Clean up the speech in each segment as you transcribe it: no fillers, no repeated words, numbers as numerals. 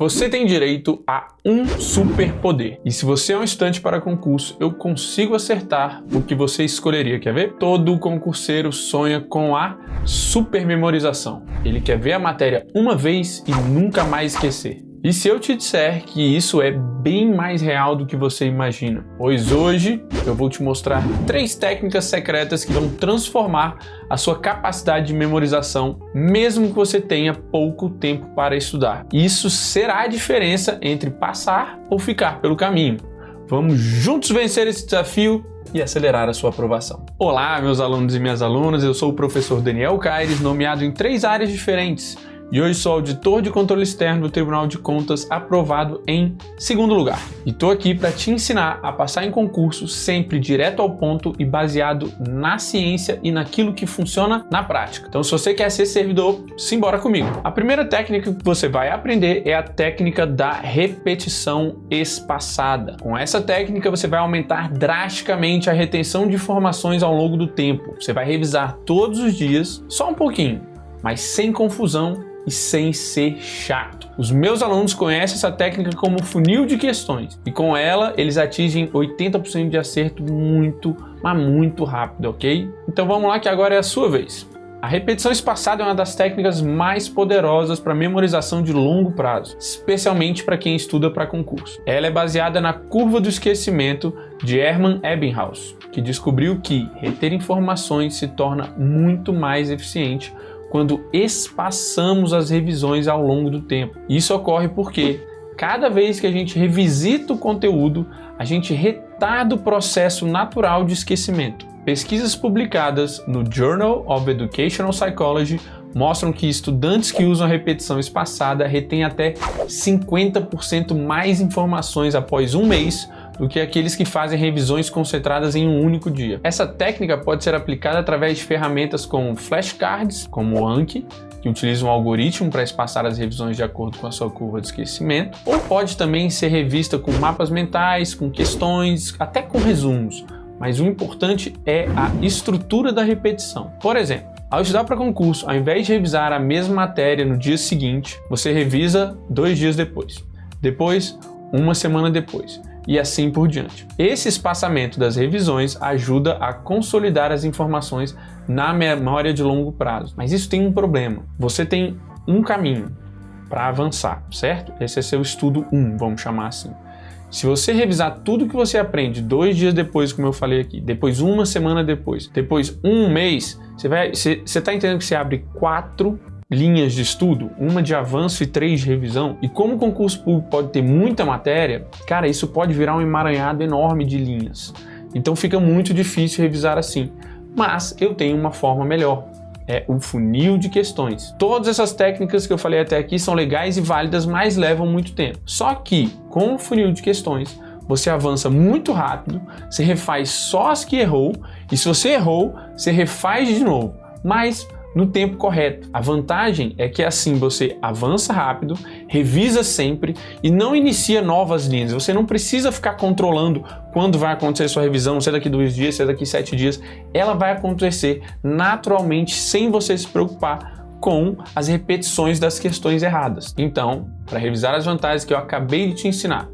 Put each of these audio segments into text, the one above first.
Você tem direito a um superpoder. E se você é um estudante para concurso, eu consigo acertar o que você escolheria. Quer ver? Todo concurseiro sonha com a supermemorização. Ele quer ver a matéria uma vez e nunca mais esquecer. E se eu te disser que isso é bem mais real do que você imagina? Pois hoje eu vou te mostrar 3 técnicas secretas que vão transformar a sua capacidade de memorização, mesmo que você tenha pouco tempo para estudar. Isso será a diferença entre passar ou ficar pelo caminho. Vamos juntos vencer esse desafio e acelerar a sua aprovação. Olá, meus alunos e minhas alunas, eu sou o professor Daniel Caires, nomeado em 3 áreas diferentes. E hoje sou auditor de controle externo do Tribunal de Contas, aprovado em 2º lugar. E estou aqui para te ensinar a passar em concurso sempre direto ao ponto e baseado na ciência e naquilo que funciona na prática. Então, se você quer ser servidor, simbora comigo. A primeira técnica que você vai aprender é a técnica da repetição espaçada. Com essa técnica, você vai aumentar drasticamente a retenção de informações ao longo do tempo. Você vai revisar todos os dias, só um pouquinho, mas sem confusão e sem ser chato. Os meus alunos conhecem essa técnica como funil de questões e com ela eles atingem 80% de acerto muito, mas muito rápido, ok? Então vamos lá que agora é a sua vez. A repetição espaçada é uma das técnicas mais poderosas para memorização de longo prazo, especialmente para quem estuda para concurso. Ela é baseada na curva do esquecimento de Hermann Ebbinghaus, que descobriu que reter informações se torna muito mais eficiente quando espaçamos as revisões ao longo do tempo. Isso ocorre porque cada vez que a gente revisita o conteúdo, a gente retarda o processo natural de esquecimento. Pesquisas publicadas no Journal of Educational Psychology mostram que estudantes que usam a repetição espaçada retêm até 50% mais informações após um mês do que aqueles que fazem revisões concentradas em um único dia. Essa técnica pode ser aplicada através de ferramentas como flashcards, como o Anki, que utiliza um algoritmo para espaçar as revisões de acordo com a sua curva de esquecimento, ou pode também ser revista com mapas mentais, com questões, até com resumos. Mas o importante é a estrutura da repetição. Por exemplo, ao estudar para concurso, ao invés de revisar a mesma matéria no dia seguinte, você revisa 2 dias depois. Depois, 1 semana depois. E assim por diante. Esse espaçamento das revisões ajuda a consolidar as informações na memória de longo prazo. Mas isso tem um problema. Você tem um caminho para avançar, certo? Esse é seu estudo 1, vamos chamar assim. Se você revisar tudo que você aprende 2 dias depois, como eu falei aqui, depois 1 semana depois 1 mês, você está entendendo que você abre 4 linhas de estudo, 1 de avanço e 3 de revisão, e como o concurso público pode ter muita matéria, cara, isso pode virar um emaranhado enorme de linhas. Então fica muito difícil revisar assim. Mas eu tenho uma forma melhor. É o funil de questões. Todas essas técnicas que eu falei até aqui são legais e válidas, mas levam muito tempo. Só que com o funil de questões, você avança muito rápido, você refaz só as que errou, e se você errou, você refaz de novo, mas no tempo correto. A vantagem é que assim você avança rápido, revisa sempre e não inicia novas linhas. Você não precisa ficar controlando quando vai acontecer a sua revisão, se é daqui 2 dias, se é daqui 7 dias. Ela vai acontecer naturalmente sem você se preocupar com as repetições das questões erradas. Então, para revisar as vantagens que eu acabei de te ensinar,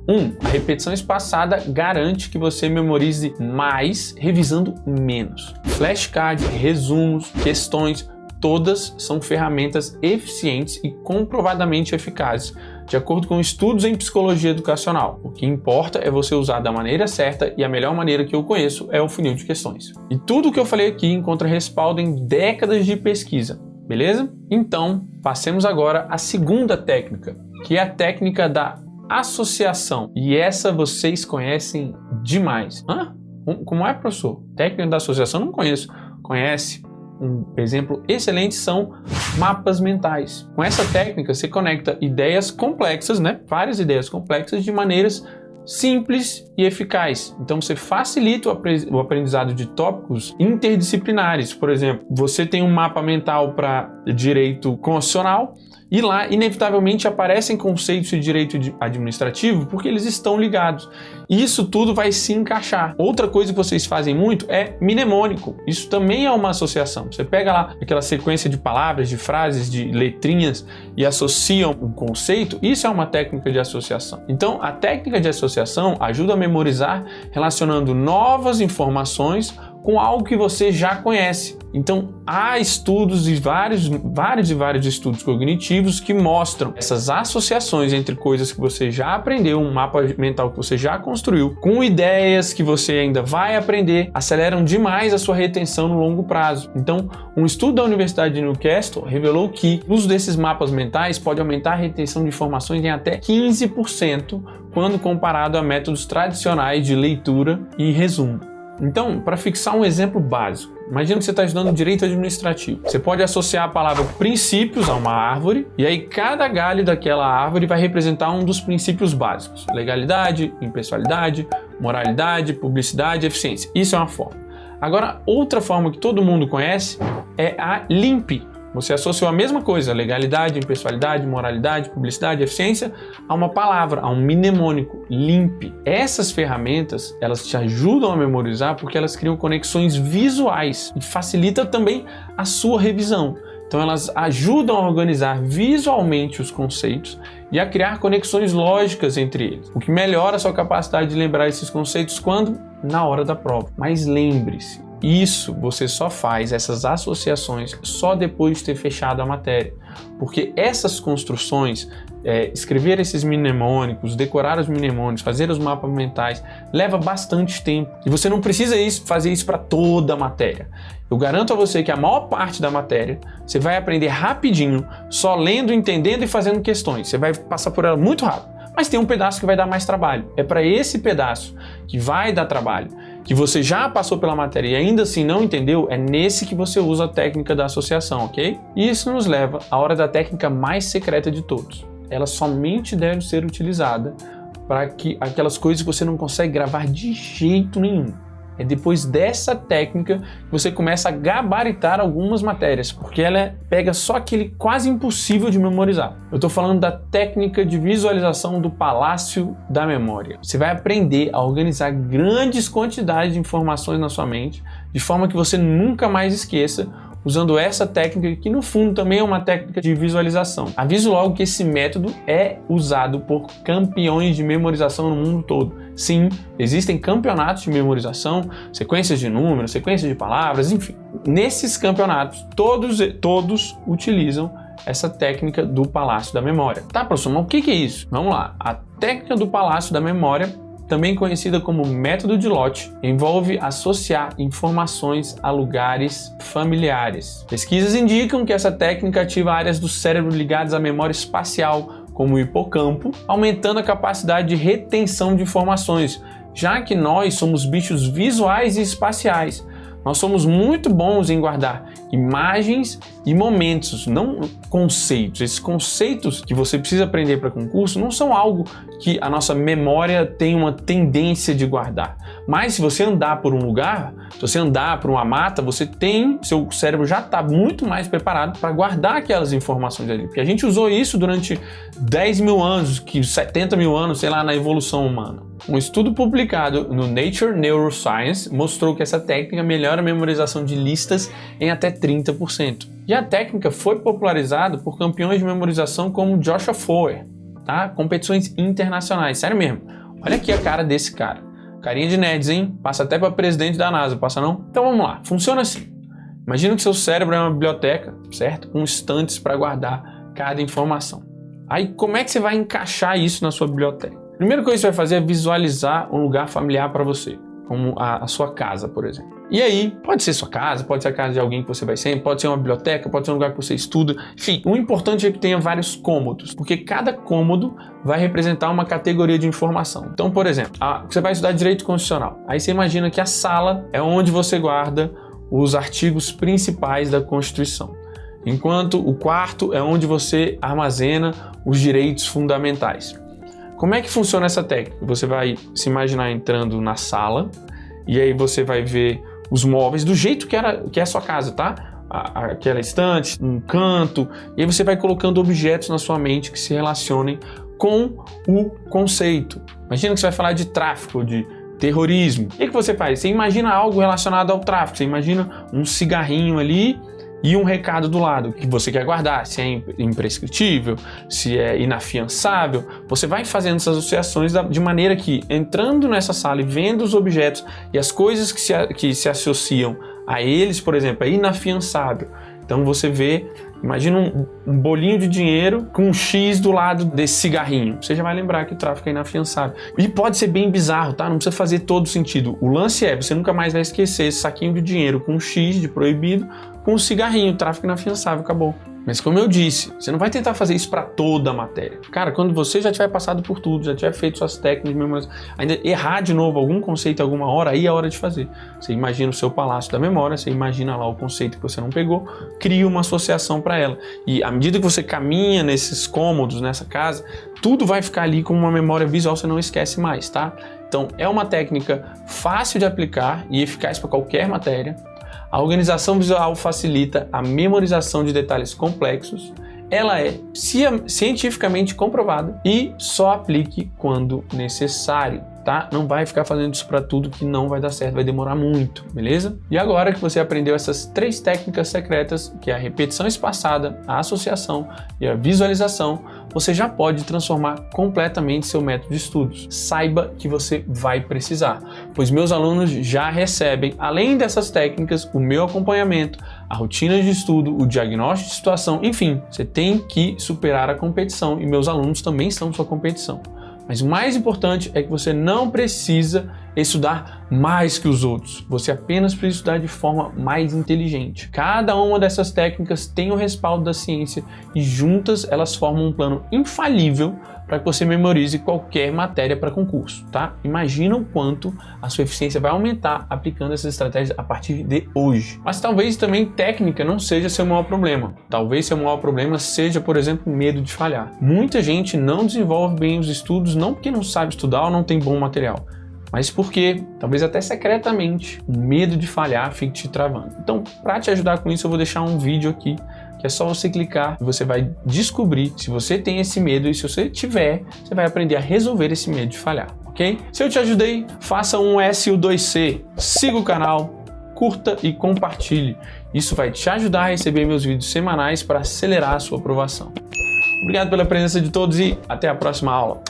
1. A repetição espaçada garante que você memorize mais revisando menos. Flashcard, resumos, questões, todas são ferramentas eficientes e comprovadamente eficazes, de acordo com estudos em psicologia educacional. O que importa é você usar da maneira certa e a melhor maneira que eu conheço é o funil de questões. E tudo o que eu falei aqui encontra respaldo em décadas de pesquisa, beleza? Então, passemos agora à 2ª técnica, que é a técnica da associação. E essa vocês conhecem demais. Hã? Como é, professor? Técnica da associação? Não conheço. Conhece? Um exemplo excelente são mapas mentais. Com essa técnica, você conecta ideias complexas, né? Várias ideias complexas de maneiras simples e eficaz. Então você facilita o aprendizado de tópicos interdisciplinares. Por exemplo, você tem um mapa mental para direito constitucional E lá, inevitavelmente, aparecem conceitos de direito administrativo porque eles estão ligados. E isso tudo vai se encaixar. Outra coisa que vocês fazem muito é mnemônico. Isso também é uma associação. Você pega lá aquela sequência de palavras, de frases, de letrinhas e associam um conceito. Isso é uma técnica de associação. Então, a técnica de associação ajuda a memorizar relacionando novas informações com algo que você já conhece. Então, há estudos e vários estudos cognitivos que mostram essas associações entre coisas que você já aprendeu, um mapa mental que você já construiu, com ideias que você ainda vai aprender, aceleram demais a sua retenção no longo prazo. Então, um estudo da Universidade de Newcastle revelou que o uso desses mapas mentais pode aumentar a retenção de informações em até 15% quando comparado a métodos tradicionais de leitura e resumo. Então, para fixar um exemplo básico, imagina que você está estudando direito administrativo. Você pode associar a palavra princípios a uma árvore, e aí cada galho daquela árvore vai representar um dos princípios básicos: legalidade, impessoalidade, moralidade, publicidade, eficiência. Isso é uma forma. Agora, outra forma que todo mundo conhece é a LIMP. Você associou a mesma coisa, legalidade, impessoalidade, moralidade, publicidade, eficiência, a uma palavra, a um mnemônico, LIMP. Essas ferramentas, elas te ajudam a memorizar porque elas criam conexões visuais e facilita também a sua revisão. Então elas ajudam a organizar visualmente os conceitos e a criar conexões lógicas entre eles, o que melhora a sua capacidade de lembrar esses conceitos quando? Na hora da prova. Mas lembre-se, isso você só faz, essas associações, só depois de ter fechado a matéria. Porque essas construções, escrever esses mnemônicos, decorar os mnemônicos, fazer os mapas mentais, leva bastante tempo. E você não precisa fazer isso para toda a matéria. Eu garanto a você que a maior parte da matéria você vai aprender rapidinho, só lendo, entendendo e fazendo questões. Você vai passar por ela muito rápido. Mas tem um pedaço que vai dar mais trabalho. É para esse pedaço que vai dar trabalho, que você já passou pela matéria e ainda assim não entendeu, é nesse que você usa a técnica da associação, ok? E isso nos leva à hora da técnica mais secreta de todos. Ela somente deve ser utilizada para aquelas coisas que você não consegue gravar de jeito nenhum. É depois dessa técnica que você começa a gabaritar algumas matérias, porque ela pega só aquele quase impossível de memorizar. Eu estou falando da técnica de visualização do palácio da memória. Você vai aprender a organizar grandes quantidades de informações na sua mente, de forma que você nunca mais esqueça, usando essa técnica que no fundo também é uma técnica de visualização. Aviso logo que esse método é usado por campeões de memorização no mundo todo. Sim, existem campeonatos de memorização, sequências de números, sequências de palavras, enfim. Nesses campeonatos, todos utilizam essa técnica do Palácio da Memória. Tá, professor, mas o que é isso? Vamos lá. A técnica do Palácio da Memória, também conhecida como método de Lotte, envolve associar informações a lugares familiares. Pesquisas indicam que essa técnica ativa áreas do cérebro ligadas à memória espacial, como o hipocampo, aumentando a capacidade de retenção de informações, já que nós somos bichos visuais e espaciais. Nós somos muito bons em guardar imagens e momentos, não conceitos. Esses conceitos que você precisa aprender para concurso não são algo que a nossa memória tem uma tendência de guardar. Mas se você andar por um lugar, se você andar por uma mata, seu cérebro já está muito mais preparado para guardar aquelas informações ali. Porque a gente usou isso durante 10 mil anos, 70 mil anos, sei lá, na evolução humana. Um estudo publicado no Nature Neuroscience mostrou que essa técnica melhora a memorização de listas em até 30%. E a técnica foi popularizada por campeões de memorização como Joshua Foer, tá? Competições internacionais, sério mesmo. Olha aqui a cara desse cara. Carinha de nerds, hein? Passa até para presidente da NASA, passa não? Então vamos lá, funciona assim. Imagina que seu cérebro é uma biblioteca, certo? Com estantes para guardar cada informação. Aí como é que você vai encaixar isso na sua biblioteca? A primeira coisa que você vai fazer é visualizar um lugar familiar para você, como a sua casa, por exemplo. E aí, pode ser sua casa, pode ser a casa de alguém que você vai sempre, pode ser uma biblioteca, pode ser um lugar que você estuda. Enfim, o importante é que tenha vários cômodos, porque cada cômodo vai representar uma categoria de informação. Então, por exemplo, você vai estudar direito constitucional. Aí você imagina que a sala é onde você guarda os artigos principais da Constituição, enquanto o quarto é onde você armazena os direitos fundamentais. Como é que funciona essa técnica? Você vai se imaginar entrando na sala e aí você vai ver os móveis do jeito que é a sua casa, tá? aquela estante, um canto, e aí você vai colocando objetos na sua mente que se relacionem com o conceito. Imagina que você vai falar de tráfico, de terrorismo. O que você faz? Você imagina algo relacionado ao tráfico, você imagina um cigarrinho ali e um recado do lado que você quer guardar, se é imprescritível, se é inafiançável. Você vai fazendo essas associações de maneira que, entrando nessa sala e vendo os objetos e as coisas que se associam a eles, por exemplo, é inafiançável. Então você vê, imagina um bolinho de dinheiro com um X do lado desse cigarrinho. Você já vai lembrar que o tráfico é inafiançável. E pode ser bem bizarro, tá? Não precisa fazer todo sentido. O lance é, você nunca mais vai esquecer esse saquinho de dinheiro com um X de proibido, com um cigarrinho, tráfico inafiançável, acabou. Mas como eu disse, você não vai tentar fazer isso para toda a matéria. Cara, quando você já tiver passado por tudo, já tiver feito suas técnicas de memória, ainda errar de novo algum conceito alguma hora, aí é a hora de fazer. Você imagina o seu palácio da memória, você imagina lá o conceito que você não pegou, cria uma associação para ela. E à medida que você caminha nesses cômodos, nessa casa, tudo vai ficar ali com uma memória visual, você não esquece mais, tá? Então é uma técnica fácil de aplicar e eficaz para qualquer matéria. A organização visual facilita a memorização de detalhes complexos, ela é cientificamente comprovada e só aplique quando necessário, tá? Não vai ficar fazendo isso para tudo que não vai dar certo, vai demorar muito, beleza? E agora que você aprendeu essas 3 técnicas secretas, que é a repetição espaçada, a associação e a visualização, você já pode transformar completamente seu método de estudos. Saiba que você vai precisar, pois meus alunos já recebem, além dessas técnicas, o meu acompanhamento, a rotina de estudo, o diagnóstico de situação, enfim, você tem que superar a competição e meus alunos também são sua competição. Mas o mais importante é que você não precisa estudar mais que os outros. Você apenas precisa estudar de forma mais inteligente. Cada uma dessas técnicas tem o respaldo da ciência e juntas elas formam um plano infalível para que você memorize qualquer matéria para concurso, tá? Imagina o quanto a sua eficiência vai aumentar aplicando essas estratégias a partir de hoje. Mas talvez também técnica não seja seu maior problema. Talvez seu maior problema seja, por exemplo, medo de falhar. Muita gente não desenvolve bem os estudos não porque não sabe estudar ou não tem bom material, mas porque, talvez até secretamente, o medo de falhar fique te travando. Então, para te ajudar com isso, eu vou deixar um vídeo aqui, que é só você clicar e você vai descobrir se você tem esse medo, e se você tiver, você vai aprender a resolver esse medo de falhar, ok? Se eu te ajudei, faça um SU2C, siga o canal, curta e compartilhe. Isso vai te ajudar a receber meus vídeos semanais para acelerar a sua aprovação. Obrigado pela presença de todos e até a próxima aula.